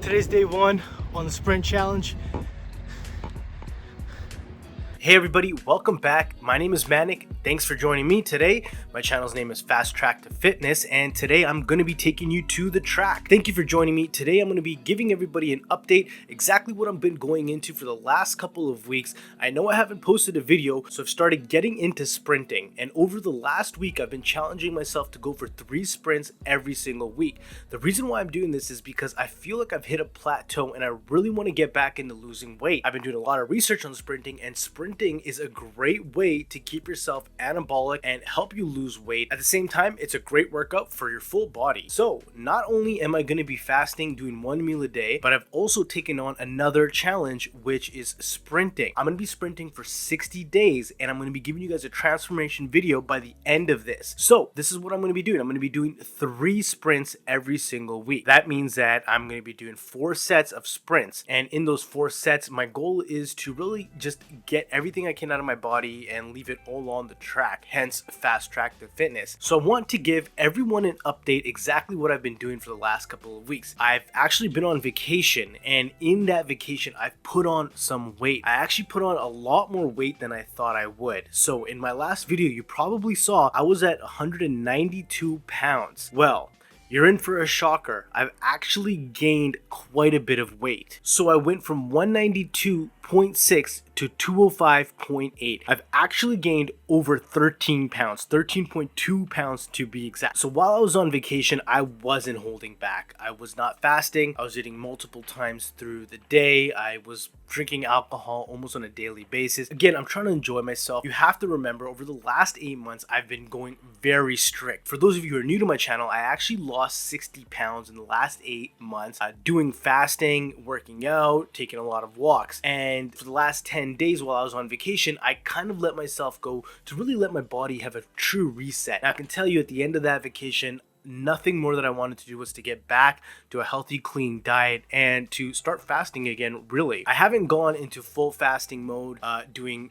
Today's day one on the sprint challenge. Hey everybody, welcome back. My name is Manik. Thanks for joining me today. My channel's name is Fast Track to Fitness, and today I'm going to be taking you to the track. Thank you for joining me. Today I'm going to be giving everybody an update, exactly what I've been going into for the last couple of weeks. I know I haven't posted a video, so I've started getting into sprinting, and over the last week I've been challenging myself to go for 3 sprints every single week. The reason why I'm doing this is because I feel like I've hit a plateau and I really want to get back into losing weight. I've been doing a lot of research on sprinting, and sprinting is a great way to keep yourself anabolic and help you lose weight. At the same time, it's a great workout for your full body. So not only am I going to be fasting, doing 1 meal a day, but I've also taken on another challenge, which is sprinting. I'm going to be sprinting for 60 days, and I'm going to be giving you guys a transformation video by the end of this. So this is what I'm going to be doing. I'm going to be doing 3 sprints every single week. That means that I'm going to be doing 4 sets of sprints, and in those 4 sets, my goal is to really just get everything I can out of my body and leave it all on the track, hence Fast Track to Fitness. So I want to give everyone an update exactly what I've been doing for the last couple of weeks. I've actually been on vacation, and in that vacation I've put on some weight. I actually put on a lot more weight than I thought I would. So in my last video you probably saw I was at 192 pounds. Well, you're in for a shocker. I've actually gained quite a bit of weight. So I went from 192.6 to 205.8. I've actually gained over 13 pounds, 13.2 pounds to be exact. So while I was on vacation, I wasn't holding back. I was not fasting. I was eating multiple times through the day. I was drinking alcohol almost on a daily basis. Again, I'm trying to enjoy myself. You have to remember, over the last 8 months, I've been going very strict. For those of you who are new to my channel, I actually lost 60 pounds in the last 8 months doing fasting, working out, taking a lot of walks. And for the last 10 days while I was on vacation, I kind of let myself go to really let my body have a true reset. And I can tell you, at the end of that vacation, nothing more that I wanted to do was to get back to a healthy, clean diet and to start fasting again. Really, I haven't gone into full fasting mode, doing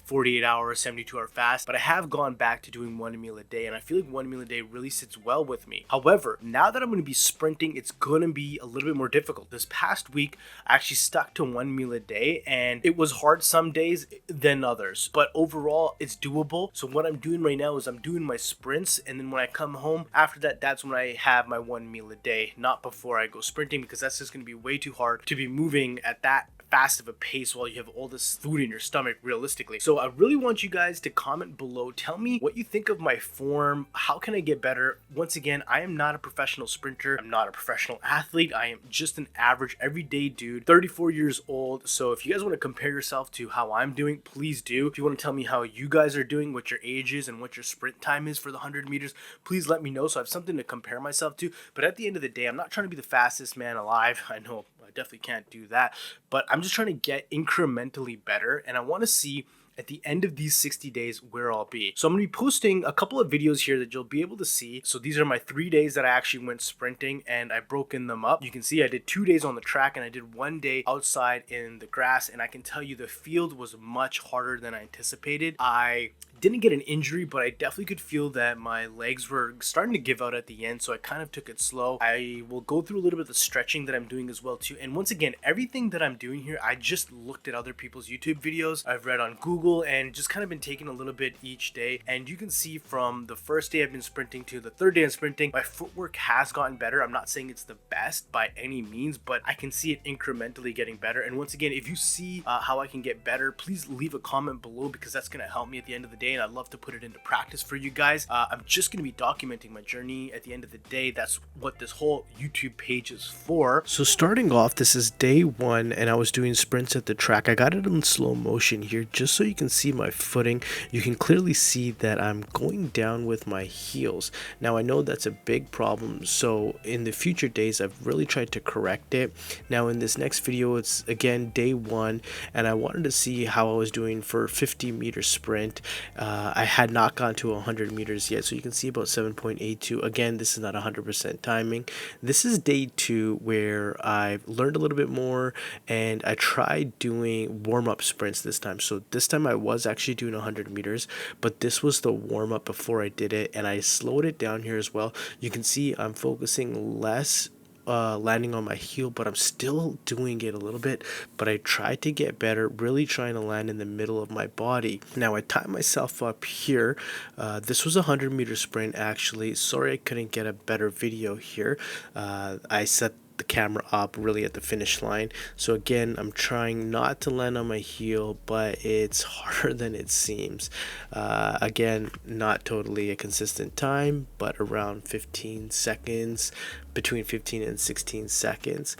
48 hours, 72-hour fast, but I have gone back to doing 1 meal a day, and I feel like 1 meal a day really sits well with me. However, now that I'm going to be sprinting, it's going to be a little bit more difficult. This past week I actually stuck to 1 meal a day, and it was hard some days than others, but overall it's doable. So what I'm doing right now is I'm doing my sprints, and then when I come home after that, that's when I have my 1 meal a day, not before I go sprinting, because that's just going to be way too hard to be moving at that fast of a pace while you have all this food in your stomach, realistically. So I really want you guys to comment below. Tell me what you think of my form. How can I get better? Once again, I am not a professional sprinter. I'm not a professional athlete. I am just an average, everyday dude, 34 years old. So if you guys want to compare yourself to how I'm doing, please do. If you want to tell me how you guys are doing, what your age is, and what your sprint time is for the 100 meters, please let me know so I have something to compare myself to. But at the end of the day, I'm not trying to be the fastest man alive. I know I definitely can't do that, but I'm just trying to get incrementally better, and I want to see at the end of these 60 days where I'll be. So I'm going to be posting a couple of videos here that you'll be able to see. So these are my 3 days that I actually went sprinting, and I've broken them up. You can see I did 2 days on the track, and I did 1 day outside in the grass, and I can tell you the field was much harder than I anticipated. I didn't get an injury, but I definitely could feel that my legs were starting to give out at the end, so I kind of took it slow. I will go through a little bit of the stretching that I'm doing as well too. And once again, everything that I'm doing here, I just looked at other people's YouTube videos. I've read on Google and just kind of been taking a little bit each day. And you can see from the first day I've been sprinting to the third day I'm sprinting, my footwork has gotten better. I'm not saying it's the best by any means, but I can see it incrementally getting better. And once again, if you see how I can get better, please leave a comment below, because that's going to help me at the end of the day, and I'd love to put it into practice for you guys. I'm just going to be documenting my journey at the end of the day. That's what this whole YouTube page is for. So starting off, this is day 1, and I was doing sprints at the track. I got it in slow motion here just so you can see my footing. You can clearly see that I'm going down with my heels. Now I know that's a big problem, so in the future days I've really tried to correct it. Now in this next video, it's again day 1, and I wanted to see how I was doing for 50-meter sprint. I had not gone to 100 meters yet, so you can see about 7.82. Again, this is not 100% timing. This is day 2, where I've learned a little bit more, and I tried doing warm-up sprints this time. So this time I was actually doing 100 meters, but this was the warm-up before I did it, and I slowed it down here as well. You can see I'm focusing less landing on my heel, but I'm still doing it a little bit. But I try to get better, really trying to land in the middle of my body. Now I tie myself up here. This was a 100-meter sprint actually. Sorry I couldn't get a better video here. I set the camera up really at the finish line. So again, I'm trying not to land on my heel, but it's harder than it seems. Again, not totally a consistent time, but around 15 seconds, between 15 and 16 seconds.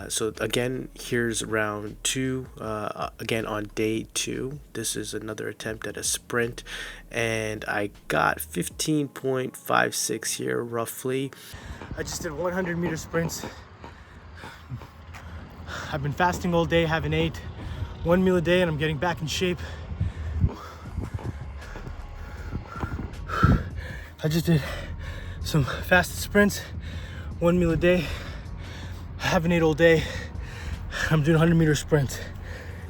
So again, here's round 2. Again, on day 2, this is another attempt at a sprint, and I got 15.56 here roughly. I just did 100-meter sprints. I've been fasting all day, haven't ate, 1 meal a day, and I'm getting back in shape. I just did some fasted sprints, 1 meal a day. I haven't ate all day. I'm doing 100-meter sprints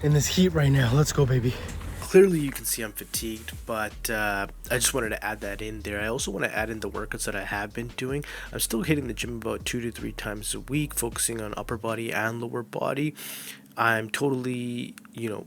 in this heat right now. Let's go, baby. Clearly you can see I'm fatigued, but I just wanted to add that in there. I also want to add in the workouts that I have been doing. I'm still hitting the gym about 2 to 3 times a week, focusing on upper body and lower body. I'm totally,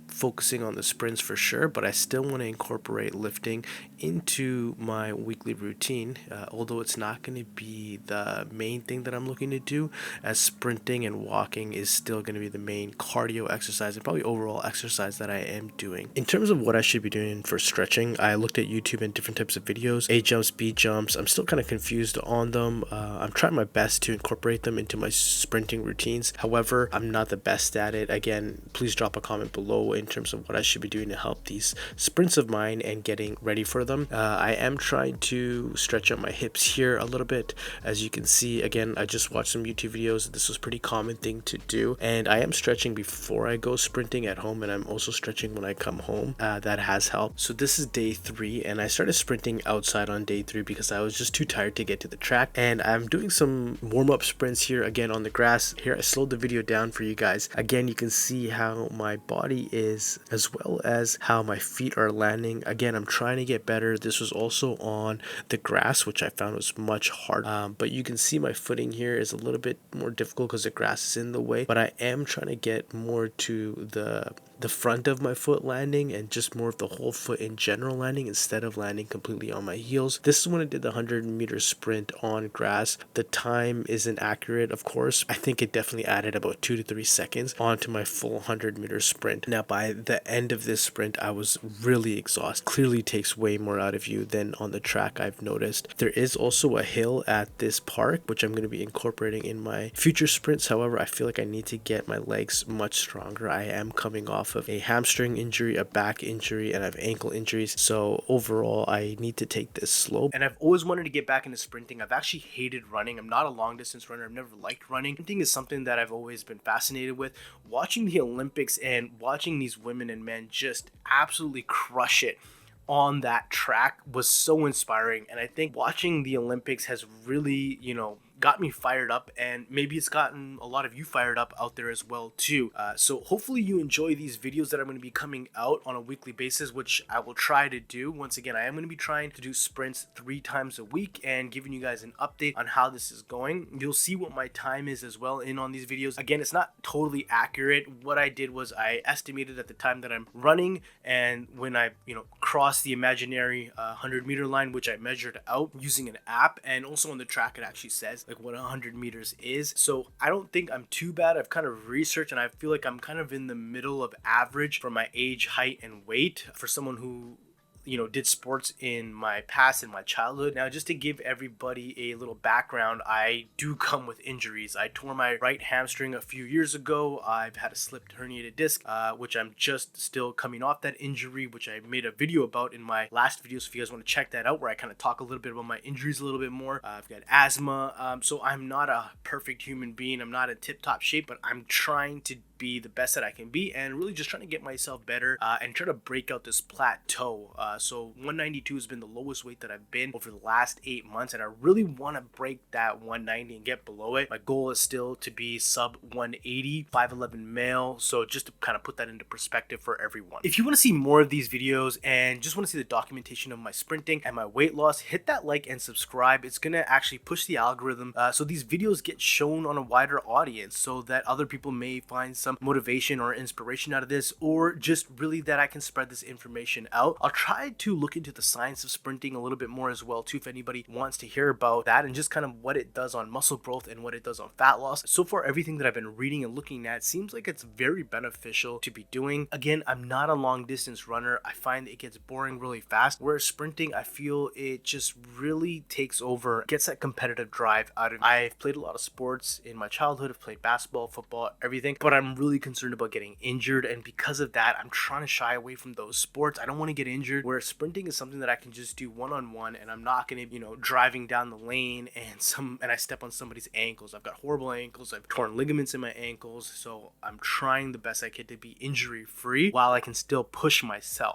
focusing on the sprints for sure, but I still want to incorporate lifting into my weekly routine, although it's not going to be the main thing that I'm looking to do, as sprinting and walking is still going to be the main cardio exercise and probably overall exercise that I am doing. In terms of what I should be doing for stretching, I looked at YouTube and different types of videos, A jumps, B jumps. I'm still kind of confused on them. I'm trying my best to incorporate them into my sprinting routines. However, I'm not the best at it. Again, please drop a comment below in terms of what I should be doing to help these sprints of mine and getting ready for them. I am trying to stretch out my hips here a little bit. As you can see, again, I just watched some YouTube videos. This was a pretty common thing to do, and I am stretching before I go sprinting at home, and I'm also stretching when I come home. That has helped. So this is day 3, and I started sprinting outside on day 3 because I was just too tired to get to the track, and I'm doing some warm-up sprints here again on the grass. Here I slowed the video down for you guys. Again, you can see how my body is as well as how my feet are landing. Again, I'm trying to get better. This was also on the grass, which I found was much harder, but you can see my footing here is a little bit more difficult because the grass is in the way, but I am trying to get more to the front of my foot landing and just more of the whole foot in general landing instead of landing completely on my heels. This is when I did the 100-meter sprint on grass. The time isn't accurate, of course. I think it definitely added about 2 to 3 seconds onto my full 100-meter sprint. Now, by the end of this sprint, I was really exhausted. Clearly takes way more out of you than on the track, I've noticed. There is also a hill at this park, which I'm going to be incorporating in my future sprints. However, I feel like I need to get my legs much stronger. I am coming off of a hamstring injury, a back injury, and I have ankle injuries. So overall, I need to take this slow. And I've always wanted to get back into sprinting. I've actually hated running. I'm not a long distance runner. I've never liked running. Sprinting is something that I've always been fascinated with. Watching the Olympics and watching these women and men just absolutely crush it on that track was so inspiring. And I think watching the Olympics has really, got me fired up, and maybe it's gotten a lot of you fired up out there as well too. So hopefully you enjoy these videos that I'm going to be coming out on a weekly basis, which I will try to do. Once again, I am going to be trying to do sprints 3 times a week and giving you guys an update on how this is going. You'll see what my time is as well in on these videos. Again, it's not totally accurate. What I did was I estimated at the time that I'm running, and when I cross the imaginary 100-meter line, which I measured out using an app, and also on the track it actually says like what 100 meters is. So I don't think I'm too bad. I've kind of researched, and I feel like I'm kind of in the middle of average for my age, height, and weight for someone who did sports in my past, in my childhood. Now, just to give everybody a little background, I do come with injuries. I tore my right hamstring a few years ago. I've had a slipped herniated disc, which I'm just still coming off that injury, which I made a video about in my last video. So if you guys want to check that out, where I kind of talk a little bit about my injuries a little bit more. I've got asthma. So I'm not a perfect human being. I'm not in tip-top shape, but I'm trying to be the best that I can be, and really just trying to get myself better and try to break out this plateau. So 192 has been the lowest weight that I've been over the last 8 months, and I really want to break that 190 and get below it. My goal is still to be sub 180, 5'11 male. So just to kind of put that into perspective for everyone. If you want to see more of these videos and just want to see the documentation of my sprinting and my weight loss, hit that like and subscribe. It's going to actually push the algorithm so these videos get shown on a wider audience, so that other people may find some motivation or inspiration out of this, or just really that I can spread this information out. I'll try to look into the science of sprinting a little bit more as well too, if anybody wants to hear about that and just kind of what it does on muscle growth and what it does on fat loss. So far, everything that I've been reading and looking at seems like it's very beneficial to be doing. Again, I'm not a long distance runner. I find it gets boring really fast, whereas sprinting, I feel it just really takes over, gets that competitive drive out of me. I've played a lot of sports in my childhood. I've played basketball, football, everything, but I'm really concerned about getting injured, and because of that, I'm trying to shy away from those sports. I don't want to get injured, where sprinting is something that I can just do one-on-one, and I'm not going to, driving down the lane and I step on somebody's ankles. I've got horrible ankles. I've torn ligaments in my ankles, so I'm trying the best I can to be injury free while I can still push myself.